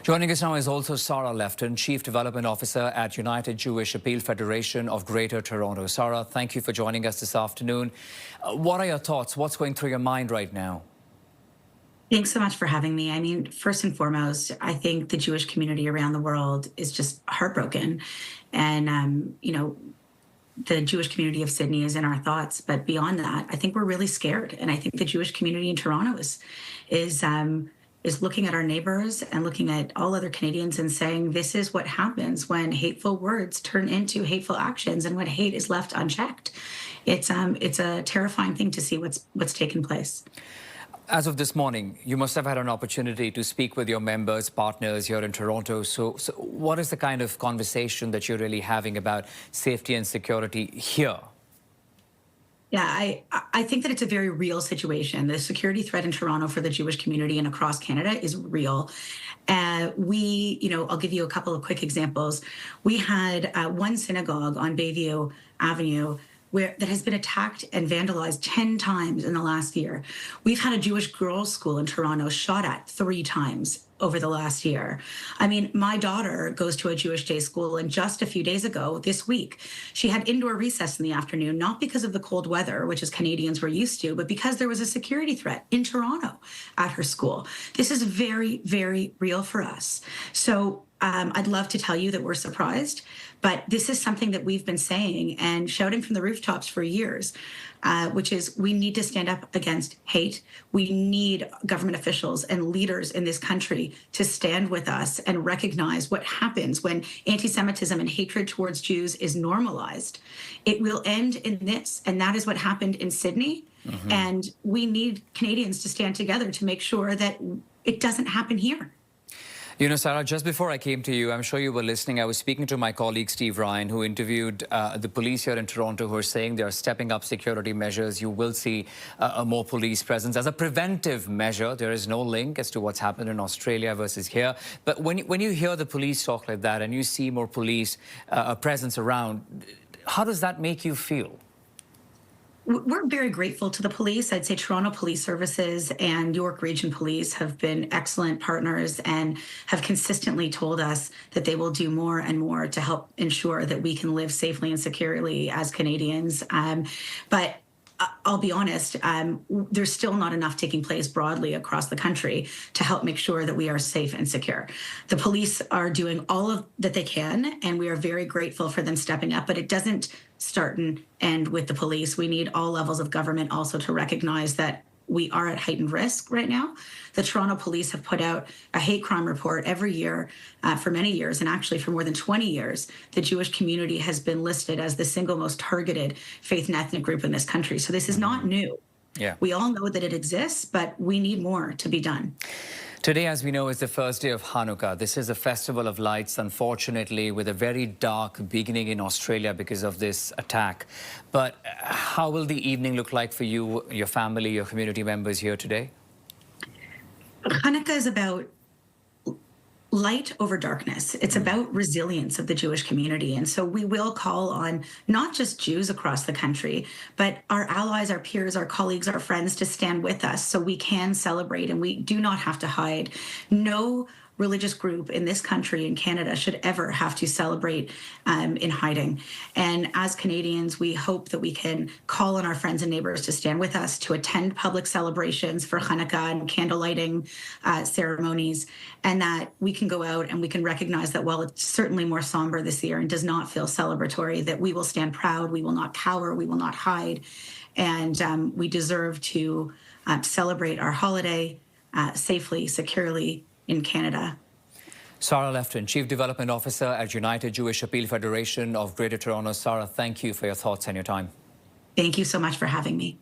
Joining us now is also Sara Lefton, Chief Development Officer at United Jewish Appeal Federation of Greater Toronto. Sara, thank you for joining us this afternoon. What are your thoughts? What's going through your mind right now? Thanks so much for having me. I mean, first and foremost, I think the Jewish community around the world is just heartbroken. And, the Jewish community of Sydney is in our thoughts. But beyond that, I think we're really scared. And I think the Jewish community in Toronto is looking at our neighbors and looking at all other Canadians and saying, this is what happens when hateful words turn into hateful actions and when hate is left unchecked. It's a terrifying thing to see what's taken place. As of this morning, you must have had an opportunity to speak with your members, partners here in Toronto. So what is the kind of conversation that you're really having about safety and security here? Yeah, I think that it's a very real situation. The security threat in Toronto for the Jewish community and across Canada is real. I'll give you a couple of quick examples. We had one synagogue on Bayview Avenue that has been attacked and vandalized 10 times in the last year. We've had a Jewish girls' school in Toronto shot at 3 times over the last year. I mean, my daughter goes to a Jewish day school, and just a few days ago, this week, she had indoor recess in the afternoon, not because of the cold weather, which as Canadians we're used to, but because there was a security threat in Toronto at her school. This is very, very real for us. So I'd love to tell you that we're surprised, but this is something that we've been saying and shouting from the rooftops for years, which is we need to stand up against hate. We need government officials and leaders in this country to stand with us and recognize what happens when anti-Semitism and hatred towards Jews is normalized. It will end in this, and that is what happened in Sydney. Mm-hmm. And we need Canadians to stand together to make sure that it doesn't happen here. You know, Sara, just before I came to you, I'm sure you were listening. I was speaking to my colleague, Steve Ryan, who interviewed the police here in Toronto, who are saying they are stepping up security measures. You will see a more police presence as a preventive measure. There is no link as to what's happened in Australia versus here. But when you hear the police talk like that and you see more police presence around, how does that make you feel? We're very grateful to the police. I'd say Toronto Police Services and York Region Police have been excellent partners and have consistently told us that they will do more and more to help ensure that we can live safely and securely as Canadians. But I'll be honest, there's still not enough taking place broadly across the country to help make sure that we are safe and secure. The police are doing all of that they can, and we are very grateful for them stepping up, but it doesn't start and end with the police. We need all levels of government also to recognize that we are at heightened risk right now. The Toronto Police have put out a hate crime report every year for many years, and actually for more than 20 years, the Jewish community has been listed as the single most targeted faith and ethnic group in this country. So this is not new. Yeah. We all know that it exists, but we need more to be done. Today, as we know, is the first day of Hanukkah. This is a festival of lights, unfortunately, with a very dark beginning in Australia because of this attack. But how will the evening look like for you, your family, your community members here today? Hanukkah is about light over darkness. It's about resilience of the Jewish community. And so we will call on not just Jews across the country, but our allies, our peers, our colleagues, our friends to stand with us so we can celebrate and we do not have to hide. No religious group in this country, in Canada, should ever have to celebrate in hiding. And as Canadians, we hope that we can call on our friends and neighbors to stand with us, to attend public celebrations for Hanukkah and candle lighting ceremonies, and that we can go out and we can recognize that while it's certainly more somber this year and does not feel celebratory, that we will stand proud, we will not cower, we will not hide, and we deserve to celebrate our holiday safely, securely, in Canada. Sara Lefton, Chief Development Officer at United Jewish Appeal Federation of Greater Toronto. Sara, thank you for your thoughts and your time. Thank you so much for having me.